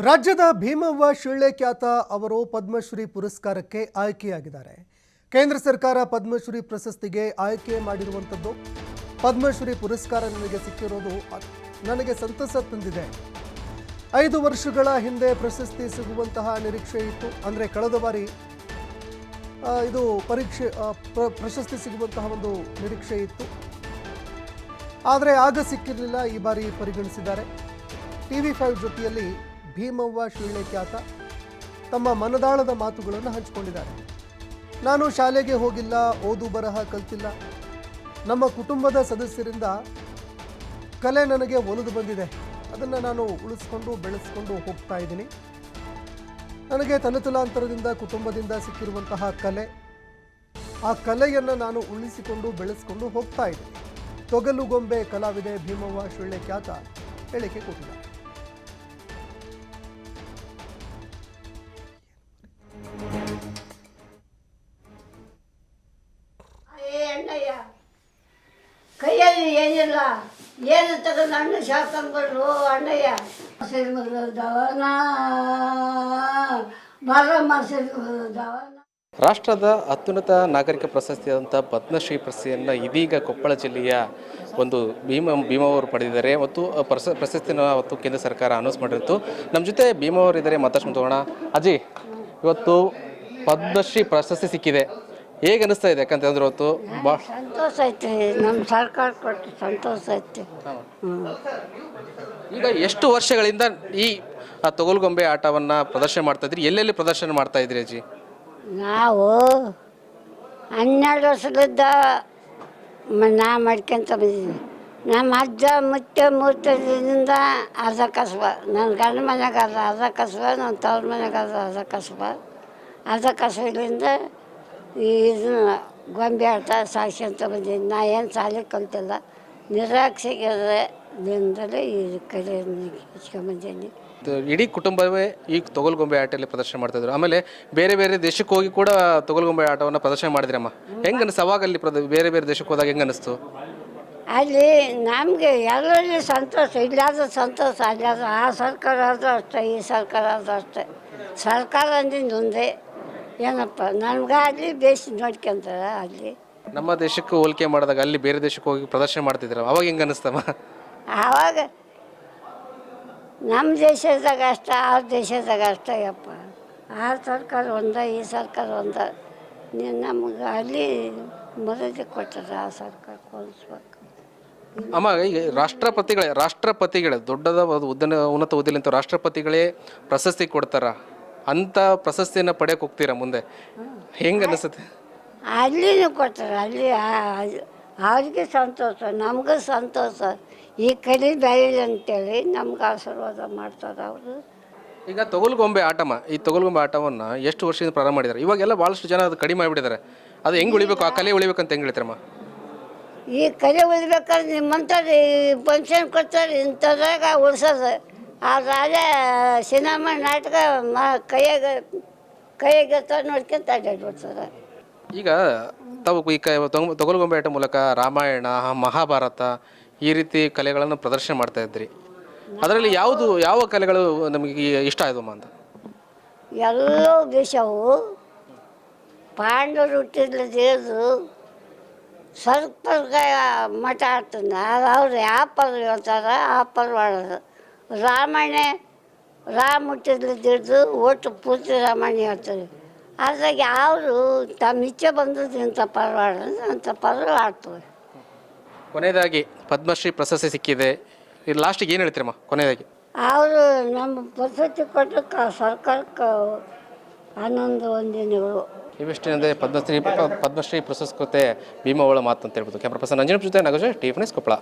ರಾಜ್ಯದ ಭೀಮವ್ವ ಶಿಳ್ಳೆಕ್ಯಾತ ಅವರು ಪದ್ಮಶ್ರೀ ಪುರಸ್ಕಾರಕ್ಕೆ ಆಯ್ಕೆಯಾಗಿದ್ದಾರೆ. ಕೇಂದ್ರ ಸರ್ಕಾರ ಪದ್ಮಶ್ರೀ ಪ್ರಶಸ್ತಿಗೆ ಆಯ್ಕೆ ಮಾಡಿರುವಂಥದ್ದು. ಪದ್ಮಶ್ರೀ ಪುರಸ್ಕಾರ ನನಗೆ ಸಿಕ್ಕಿರೋದು ನನಗೆ ಸಂತಸ ತಂದಿದೆ. 5 ವರ್ಷಗಳ ಹಿಂದೆ ಪ್ರಶಸ್ತಿ ಸಿಗುವಂತಹ ನಿರೀಕ್ಷೆ ಇತ್ತು. ಅಂದರೆ ಕಳೆದ ಬಾರಿ ಇದು ಪ್ರಶಸ್ತಿ ಸಿಗುವಂತಹ ಒಂದು ನಿರೀಕ್ಷೆ ಇತ್ತು, ಆದರೆ ಆಗ ಸಿಕ್ಕಿರಲಿಲ್ಲ. ಈ ಬಾರಿ ಪರಿಗಣಿಸಿದ್ದಾರೆ. TV5 ಜೊತೆಯಲ್ಲಿ ಭೀಮವ್ವ ಶಿಳ್ಳೆಕ್ಯಾತ ತಮ್ಮ ಮನದಾಳದ ಮಾತುಗಳನ್ನು ಹಂಚಿಕೊಂಡಿದ್ದಾರೆ. ನಾನು ಶಾಲೆಗೆ ಹೋಗಿಲ್ಲ, ಓದು ಬರಹ ಕಲ್ತಿಲ್ಲ. ನಮ್ಮ ಕುಟುಂಬದ ಸದಸ್ಯರಿಂದ ಕಲೆ ನನಗೆ ಒಲಿದು ಬಂದಿದೆ. ಅದನ್ನು ನಾನು ಉಳಿಸ್ಕೊಂಡು ಬೆಳೆಸ್ಕೊಂಡು ಹೋಗ್ತಾ ಇದ್ದೀನಿ. ನನಗೆ ತಲೆತಲಾಂತರದಿಂದ ಕುಟುಂಬದಿಂದ ಸಿಕ್ಕಿರುವಂತಹ ಕಲೆ, ಆ ಕಲೆಯನ್ನು ನಾನು ಉಳಿಸಿಕೊಂಡು ಬೆಳೆಸ್ಕೊಂಡು ಹೋಗ್ತಾ ಇದ್ದೀನಿ. ತೊಗಲುಗೊಂಬೆ ಕಲಾವಿದೆ ಭೀಮವ್ವ ಶಿಳ್ಳೆಕ್ಯಾತ ಹೇಳಿಕೆ ಕೊಟ್ಟಿದ್ದಾರೆ. ಕೈಯಲ್ಲಿ ಏನಿಲ್ಲ, ಏನು ತಗೊಂಡು ಹಣ್ಣು ಶಾಕಂಬರು ಅಣ್ಣಯ್ಯ ದವನ ದವನ. ರಾಷ್ಟ್ರದ ಅತ್ಯುನ್ನತ ನಾಗರಿಕ ಪ್ರಶಸ್ತಿಯಾದಂಥ ಪದ್ಮಶ್ರೀ ಪ್ರಶಸ್ತಿಯನ್ನು ಇದೀಗ ಕೊಪ್ಪಳ ಜಿಲ್ಲೆಯ ಒಂದು ಭೀಮವರು ಪಡೆದಿದ್ದಾರೆ ಮತ್ತು ಪ್ರಶಸ್ತಿನ ಅವತ್ತು ಕೇಂದ್ರ ಸರ್ಕಾರ ಅನೌನ್ಸ್ ಮಾಡಿತ್ತು. ನಮ್ಮ ಜೊತೆ ಭೀಮವರು ಇದ್ದಾರೆ, ಮಾತಾಡ್ಸ್ಕೊಂಡು ತಗೋಣ. ಅಜ್ಜಿ, ಇವತ್ತು ಪದ್ಮಶ್ರೀ ಪ್ರಶಸ್ತಿ ಸಿಕ್ಕಿದೆ, ಹೇಗೆ ಅನಿಸ್ತಾ ಇದೆ? ಯಾಕಂತಂದ್ರೆ ಇವತ್ತು ಭಾಳ ಸಂತೋಷ ಐತಿ, ನಮ್ಮ ಸರ್ಕಾರ ಕೊಟ್ಟು ಸಂತೋಷ ಐತಿ. ಈಗ ಎಷ್ಟು ವರ್ಷಗಳಿಂದ ಈ ತೊಗಲುಗೊಂಬೆ ಆಟವನ್ನು ಪ್ರದರ್ಶನ ಮಾಡ್ತಾ ಇದ್ರಿ? ಎಲ್ಲೆಲ್ಲಿ ಪ್ರದರ್ಶನ ಮಾಡ್ತಾ ಇದ್ರಿ ಅಜ್ಜಿ? ನಾವು 12 ವರ್ಷದಿಂದ ಮಾಡ್ಕೊಂತ ಬಂದಿದ್ದೀವಿ. ನಮ್ಮ ಅಜ್ಜ ಮುತ್ಯ ಮೂರ್ತದಿಂದ ಅರ್ಧ ಕಸಬ, ನನ್ನ ಗಂಡ ಮನೆಗೆ ಅರ್ಧ ಕಸಬ, ನನ್ನ ತವ್ರ ಮನೆಗೆ ಅರ್ಧ ಕಸಬ. ಅರ್ಧ ಕಸಬದಿಂದ ಇದನ್ನ ಗೊಂಬೆ ಆಟ ಸಾಕ್ಸ್ಕೊಂತ ಬಂದಿದ್ದೀನಿ. ನಾ ಏನು ಶಾಲೆ ಕಲ್ತಿಲ್ಲ, ನಿರಾಕ್ಷರದಿಂದಲೇ ಈ ಕಲೆ ಹಚ್ಕೊಂಡ್ಬಂದೀನಿ. ಇಡೀ ಕುಟುಂಬವೇ ಈ ತೊಗಲುಗೊಂಬೆ ಆಟದಲ್ಲಿ ಪ್ರದರ್ಶನ ಮಾಡ್ತಾಯಿದ್ರು. ಆಮೇಲೆ ಬೇರೆ ಬೇರೆ ದೇಶಕ್ಕೆ ಹೋಗಿ ಕೂಡ ತೊಗಲುಗೊಂಬೆ ಆಟವನ್ನು ಪ್ರದರ್ಶನ ಮಾಡಿದ್ರಮ್ಮ. ಹೆಂಗೆ ಅನಿಸ್ತು ಅವಾಗ? ಅಲ್ಲಿ ಬೇರೆ ಬೇರೆ ದೇಶಕ್ಕೆ ಹೋದಾಗ ಹೆಂಗೆ ಅನಿಸ್ತು? ಅಲ್ಲಿ ನಮಗೆ ಎಲ್ಲರಲ್ಲಿ ಸಂತೋಷ, ಇಲ್ಲಾದ್ರೂ ಸಂತೋಷ. ಅಲ್ಲಾದ್ರೂ ಆ ಸರ್ಕಾರ ಆದರೂ ಅಷ್ಟೇ, ಈ ಸರ್ಕಾರ ಆದರೂ ಅಷ್ಟೇ. ಸರ್ಕಾರ ಅಂದಿಂದ ಒಂದೇ ಏನಪ್ಪ, ನಮ್ಗೆ ಅಲ್ಲಿ ಬೇಸಿ ನೋಡ್ಕೊಂತಾರೆ. ಅಲ್ಲಿ ನಮ್ಮ ದೇಶಕ್ಕೆ ಹೋಲಿಕೆ ಮಾಡಿದಾಗ ಅಲ್ಲಿ ಬೇರೆ ದೇಶಕ್ಕೆ ಹೋಗಿ ಪ್ರದರ್ಶನ ಮಾಡ್ತಿದ್ರು, ಅವಾಗ ಹೆಂಗೆ ಅನಿಸ್ತಮ್ಮ? ಆವಾಗ ನಮ್ಮ ದೇಶದಾಗ ಅಷ್ಟ, ಆ ದೇಶದಾಗ ಅಷ್ಟ. ಯಪ್ಪ, ಆ ಸರ್ಕಾರ ಒಂದ, ಈ ಸರ್ಕಾರ ಒಂದ. ನಮ್ಗೆ ಅಲ್ಲಿ ಮರ್ಯಾದೆ ಕೊಟ್ಟರೆ ಆ ಸರ್ಕಾರ ಹೋಲಿಸ್ಬೇಕು. ಅಮ್ಮ, ಈಗ ರಾಷ್ಟ್ರಪತಿಗಳೇ ದೊಡ್ಡದ ಉನ್ನತ ಹುದ್ದೆಲಿಂತ ರಾಷ್ಟ್ರಪತಿಗಳೇ ಪ್ರಶಸ್ತಿ ಕೊಡ್ತಾರ, ಅಂಥ ಪ್ರಶಸ್ತಿಯನ್ನು ಪಡೆಯೋಕೆ ಹೋಗ್ತೀರಾ ಮುಂದೆ? ಹೆಂಗೆ ಅನಿಸುತ್ತೆ? ಅಲ್ಲಿನೂ ಕೊಡ್ತಾರೆ, ಅಲ್ಲಿ ಅವ್ರಿಗೆ ಸಂತೋಷ, ನಮಗೂ ಸಂತೋಷ. ಈ ಕಲಿ ಬೆಳೀಲಿ ಅಂತೇಳಿ ನಮ್ಗೆ ಆಶೀರ್ವಾದ ಮಾಡ್ತಾರೆ ಅವರು. ಈಗ ತೊಗಲುಗೊಂಬೆ ಆಟಮ್ಮ, ಈ ತೊಗಲುಗೊಂಬೆ ಆಟವನ್ನು ಎಷ್ಟು ವರ್ಷದಿಂದ ಪ್ರಾರಂಭ ಮಾಡಿದ್ದಾರೆ? ಇವಾಗೆಲ್ಲ ಭಾಳಷ್ಟು ಜನ ಅದು ಕಡಿಮೆ ಮಾಡಿಬಿಟ್ಟಿದ್ದಾರೆ. ಅದು ಹೆಂಗೆ ಉಳಿಬೇಕು, ಆ ಕಲೆ ಉಳಿಬೇಕಂತ ಹೆಂಗೆ ಹೇಳ್ತಾರಮ್ಮ? ಈ ಕಲೆ ಉಳಿಬೇಕಾದ್ರೆ ನಿಮ್ಮಂಥದ್ದು ಫಂಕ್ಷನ್ ಕೊಡ್ತಾರೆ, ಇಂಥದ್ರಾಗ ಉಳಿಸೋದು. ಆ ರಾಜ ಸಿನಿಮಾ ನಾಟಕ ಕೈಯಾಗ ನೋಡ್ಕೊಂತ ಅಡ್ಡಾಡ್ಬಿಡ್ತಾರೆ. ಈಗ ತಾವು ಈ ತೊಗಲುಗೊಂಬೆ ಆಟ ಮೂಲಕ ರಾಮಾಯಣ, ಮಹಾಭಾರತ ಈ ರೀತಿ ಕಲೆಗಳನ್ನು ಪ್ರದರ್ಶನ ಮಾಡ್ತಾ ಇದ್ರಿ. ಅದರಲ್ಲಿ ಯಾವ ಕಲೆಗಳು ನಮಗೆ ಇಷ್ಟ ಆಯ್ತಮ್ಮ ಅಂತ? ಎಲ್ಲೋ ದೇಶವು ಪಾಂಡವರು ಹುಟ್ಟಿದ್ಲದೇದು ಸ್ವಲ್ಪ ಮಠ ಆಡ್ತಾನೆ. ಅವ್ರು ಯಾವ ಪರ್ವ ಹೇಳ್ತಾರೆ ಆ ಪರ್ವ ಆಡೋದು. ರಾಮಾಯಣ ರಾಮ ಹುಟ್ಟಿದ್ಲದ್ದು ಒಟ್ಟು ಪೂರ್ತಿ ರಾಮಾಯಣ ಹೇಳ್ತಾರೆ. ಅದ್ರಾಗ ಅವರು ತಮ್ಮ ಇಚ್ಛೆ ಬಂದದ್ದು ಇಂಥ ಪರ್ವ ಆಡೋದು, ಅಂಥ ಪರ್ವ ಆಡ್ತವೆ. ಕೊನೆಯದಾಗಿ ಪದ್ಮಶ್ರೀ ಪ್ರಶಸ್ತಿ ಸಿಕ್ಕಿದೆ, ಇದು ಲಾಸ್ಟಿಗೆ ಏನು ಹೇಳ್ತೀರಮ್ಮ ಕೊನೆಯದಾಗಿ? ಅವರು ನಮ್ಮ ಪ್ರಶಸ್ತಿ ಕೊಟ್ಟು ಸರ್ಕಾರಕ್ಕೆ ಒಂದಿನಗಳು. ಇವಿಷ್ಟೇ ಪದ್ಮಶ್ರೀ ಪ್ರಶಸ್ತಿ ಭೀಮವ್ವಳ ಮಾತು ಅಂತ ಹೇಳ್ಬೋದು. ಕ್ಯಾಮ್ರಾ ಪರ್ಸನ್ ನಂಜನಪ್ಪ ಜೊತೆ ನಾಗರಾಜ್, TV5 ಕೊಪ್ಪಳ.